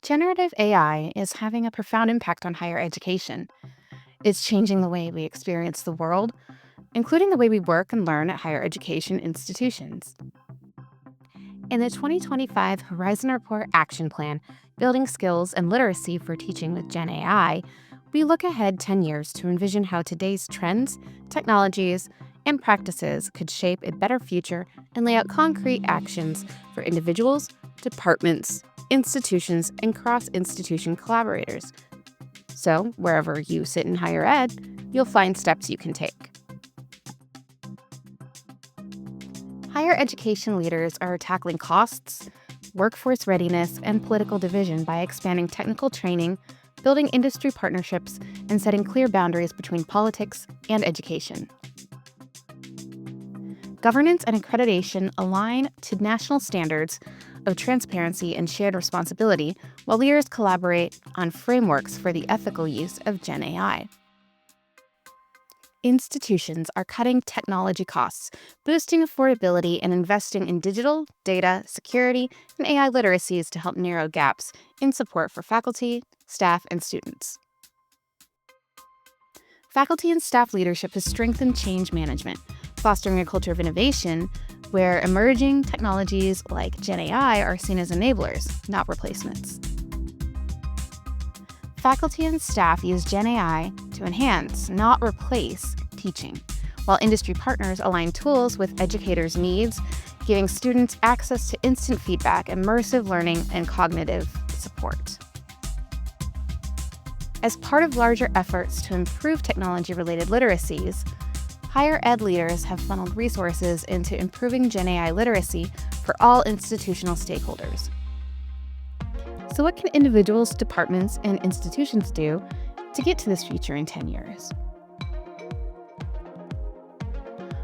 Generative AI is having a profound impact on higher education. It's changing the way we experience the world, including the way we work and learn at higher education institutions. In the 2025 Horizon Report Action Plan, Building Skills and Literacy for Teaching with GenAI, we look ahead 10 years to envision how today's trends, technologies, and practices could shape a better future and lay out concrete actions for individuals, departments, institutions, and cross-institution collaborators. So, wherever you sit in higher ed, you'll find steps you can take. Higher education leaders are tackling costs, workforce readiness, and political division by expanding technical training, building industry partnerships, and setting clear boundaries between politics and education. Governance and accreditation align to national standards of transparency and shared responsibility, while leaders collaborate on frameworks for the ethical use of GenAI. Institutions are cutting technology costs, boosting affordability, and investing in digital, data, security, and AI literacies to help narrow gaps in support for faculty, staff, and students. Faculty and staff leadership has strengthened change management, fostering a culture of innovation where emerging technologies like GenAI are seen as enablers, not replacements. Faculty and staff use GenAI to enhance, not replace, teaching, while industry partners align tools with educators' needs, giving students access to instant feedback, immersive learning, and cognitive support. As part of larger efforts to improve technology-related literacies, higher ed leaders have funneled resources into improving GenAI literacy for all institutional stakeholders. So what can individuals, departments, and institutions do to get to this future in 10 years?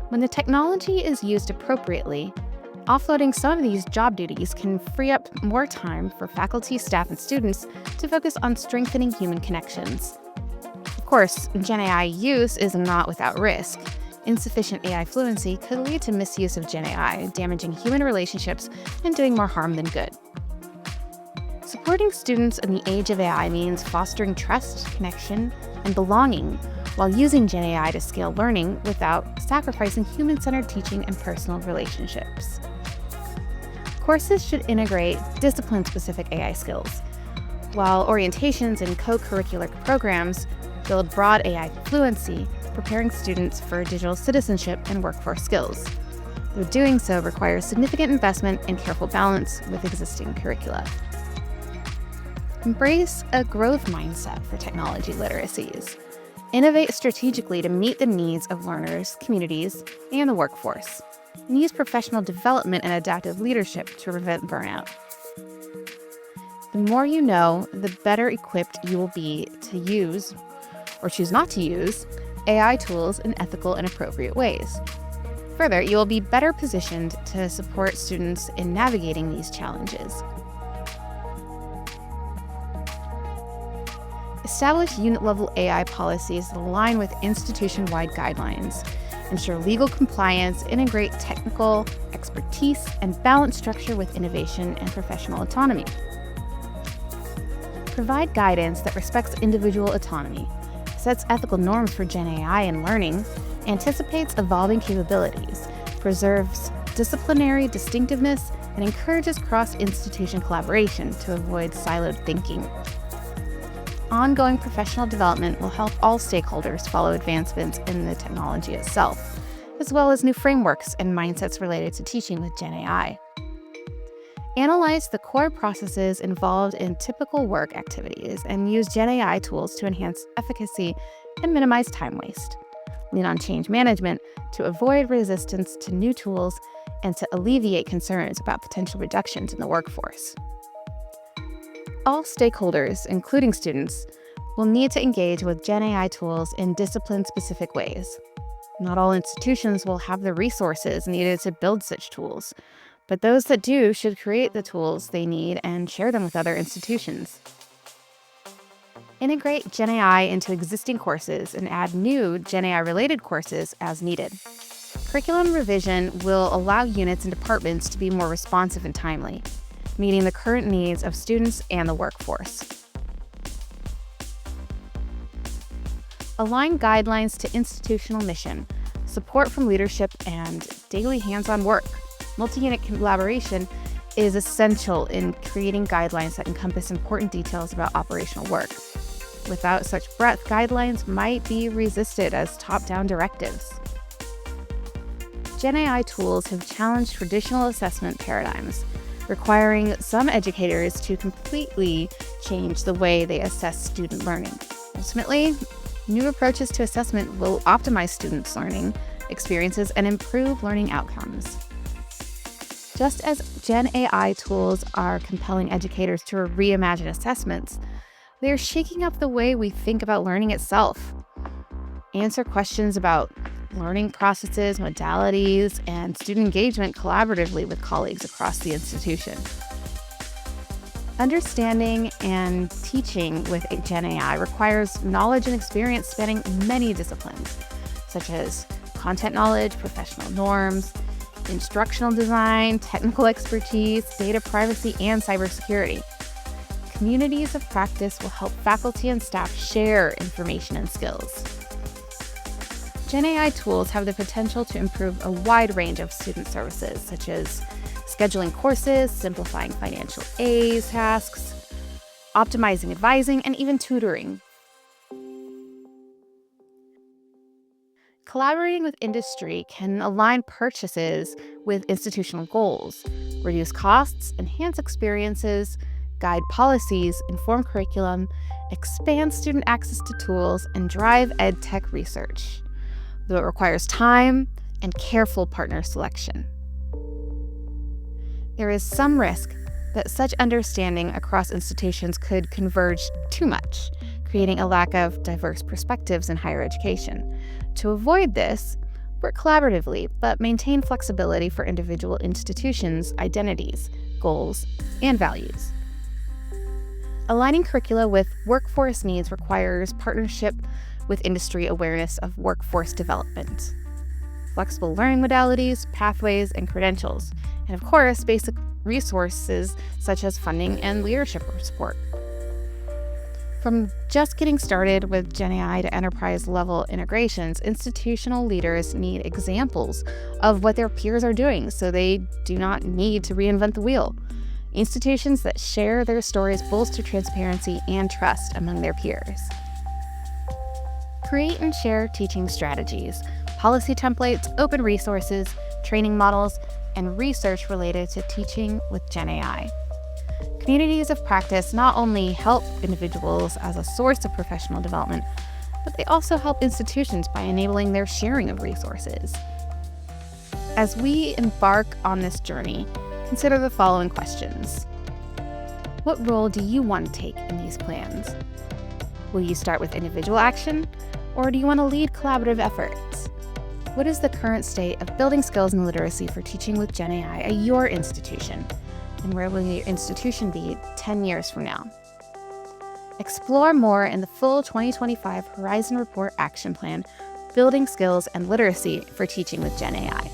When the technology is used appropriately, offloading some of these job duties can free up more time for faculty, staff, and students to focus on strengthening human connections. Of course, GenAI use is not without risk. Insufficient AI fluency could lead to misuse of GenAI, damaging human relationships and doing more harm than good. Supporting students in the age of AI means fostering trust, connection, and belonging while using GenAI to scale learning without sacrificing human-centered teaching and personal relationships. Courses should integrate discipline-specific AI skills, while orientations and co-curricular programs build broad AI fluency, preparing students for digital citizenship and workforce skills. Though doing so requires significant investment and careful balance with existing curricula. Embrace a growth mindset for technology literacies. Innovate strategically to meet the needs of learners, communities, and the workforce. And use professional development and adaptive leadership to prevent burnout. The more you know, the better equipped you will be to use, or choose not to use, AI tools in ethical and appropriate ways. Further, you will be better positioned to support students in navigating these challenges. Establish unit-level AI policies that align with institution-wide guidelines. Ensure legal compliance, integrate technical expertise, and balance structure with innovation and professional autonomy. Provide guidance that respects individual autonomy, sets ethical norms for GenAI and learning, anticipates evolving capabilities, preserves disciplinary distinctiveness, and encourages cross-institution collaboration to avoid siloed thinking. Ongoing professional development will help all stakeholders follow advancements in the technology itself, as well as new frameworks and mindsets related to teaching with GenAI. Analyze the core processes involved in typical work activities and use GenAI tools to enhance efficacy and minimize time waste. Lean on change management to avoid resistance to new tools and to alleviate concerns about potential reductions in the workforce. All stakeholders, including students, will need to engage with GenAI tools in discipline-specific ways. Not all institutions will have the resources needed to build such tools, but those that do should create the tools they need and share them with other institutions. Integrate GenAI into existing courses and add new GenAI-related courses as needed. Curriculum revision will allow units and departments to be more responsive and timely. meeting the current needs of students and the workforce. Align guidelines to institutional mission, support from leadership, and daily hands-on work. Multi-unit collaboration is essential in creating guidelines that encompass important details about operational work. Without such breadth, guidelines might be resisted as top-down directives. GenAI tools have challenged traditional assessment paradigms, requiring some educators to completely change the way they assess student learning. Ultimately, new approaches to assessment will optimize students' learning experiences and improve learning outcomes. Just as GenAI tools are compelling educators to reimagine assessments, they are shaking up the way we think about learning itself. Answer questions about learning processes, modalities, and student engagement collaboratively with colleagues across the institution. Understanding and teaching with GenAI requires knowledge and experience spanning many disciplines, such as content knowledge, professional norms, instructional design, technical expertise, data privacy, and cybersecurity. Communities of practice will help faculty and staff share information and skills. GenAI tools have the potential to improve a wide range of student services, such as scheduling courses, simplifying financial aid tasks, optimizing advising, and even tutoring. Collaborating with industry can align purchases with institutional goals, reduce costs, enhance experiences, guide policies, inform curriculum, expand student access to tools, and drive edtech research, though it requires time and careful partner selection. There is some risk that such understanding across institutions could converge too much, creating a lack of diverse perspectives in higher education. To avoid this, work collaboratively, but maintain flexibility for individual institutions' identities, goals, and values. Aligning curricula with workforce needs requires partnership with industry awareness of workforce development, flexible learning modalities, pathways, and credentials, and of course, basic resources such as funding and leadership support. From just getting started with GenAI to enterprise-level integrations, institutional leaders need examples of what their peers are doing so they do not need to reinvent the wheel. Institutions that share their stories bolster transparency and trust among their peers. Create and share teaching strategies, policy templates, open resources, training models, and research related to teaching with GenAI. Communities of practice not only help individuals as a source of professional development, but they also help institutions by enabling their sharing of resources. As we embark on this journey, consider the following questions. What role do you want to take in these plans? Will you start with individual action, or do you want to lead collaborative efforts? What is the current state of building skills and literacy for teaching with GenAI at your institution? And where will your institution be 10 years from now? Explore more in the full 2025 Horizon Report Action Plan, Building Skills and Literacy for Teaching with GenAI.